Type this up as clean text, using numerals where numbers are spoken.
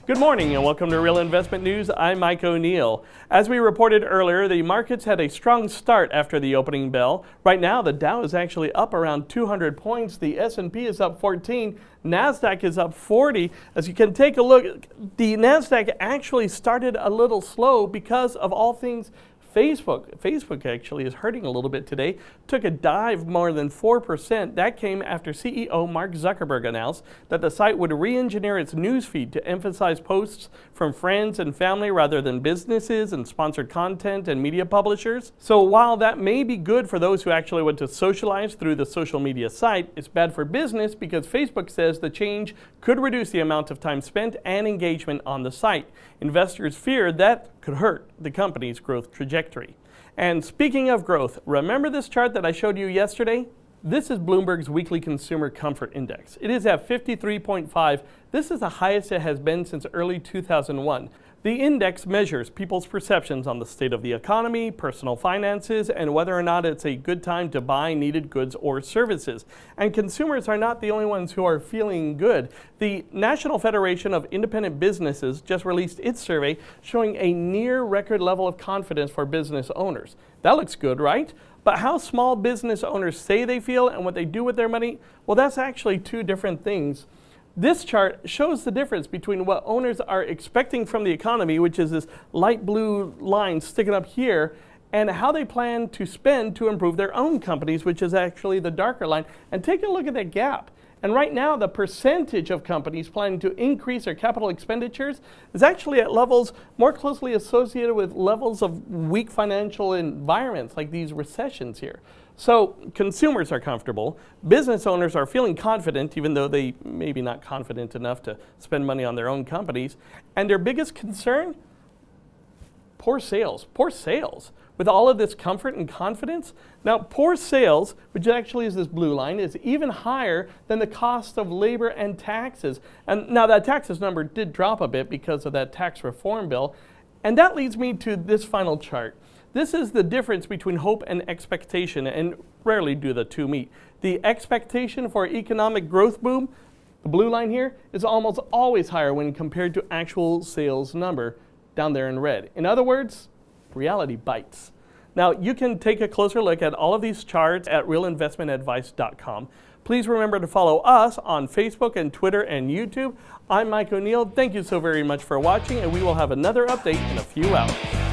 Good morning and welcome to Real Investment News. I'm Mike O'Neill. As we reported earlier, the markets had a strong start after the opening bell. Right now, the Dow is actually up around 200 points. The S&P is up 14. NASDAQ is up 40. As you can take a look, the NASDAQ actually started a little slow because of all things Facebook. Facebook actually is hurting a little bit today. Took a dive more than 4%. That came after CEO Mark Zuckerberg announced that the site would re-engineer its newsfeed to emphasize posts from friends and family rather than businesses and sponsored content and media publishers. So while that may be good for those who actually want to socialize through the social media site, it's bad for business because Facebook says the change could reduce the amount of time spent and engagement on the site. Investors fear that could hurt the company's growth trajectory. And speaking of growth, remember this chart that I showed you yesterday? This is Bloomberg's Weekly Consumer Comfort Index. It is at 53.5. This is the highest it has been since early 2001. The index measures people's perceptions on the state of the economy, personal finances, and whether or not it's a good time to buy needed goods or services. And consumers are not the only ones who are feeling good. The National Federation of Independent Businesses just released its survey showing a near record level of confidence for business owners. That looks good, right? But how small business owners say they feel and what they do with their money, well, that's actually two different things. This chart shows the difference between what owners are expecting from the economy, which is this light blue line sticking up here, and how they plan to spend to improve their own companies, which is actually the darker line. And take a look at that gap. And right now, the percentage of companies planning to increase their capital expenditures is actually at levels more closely associated with levels of weak financial environments like these recessions here. So consumers are comfortable, business owners are feeling confident, even though they maybe not confident enough to spend money on their own companies. And their biggest concern? Poor sales. Poor sales. With all of this comfort and confidence, now poor sales, which actually is this blue line, is even higher than the cost of labor and taxes. And now that taxes number did drop a bit because of that tax reform bill. And that leads me to this final chart. This is the difference between hope and expectation, and rarely do the two meet. The expectation for economic growth boom, the blue line here, is almost always higher when compared to actual sales number down there in red. In other words, reality bites. Now, you can take a closer look at all of these charts at realinvestmentadvice.com. Please remember to follow us on Facebook and Twitter and YouTube. I'm Mike O'Neill. Thank you so very much for watching, and we will have another update in a few hours.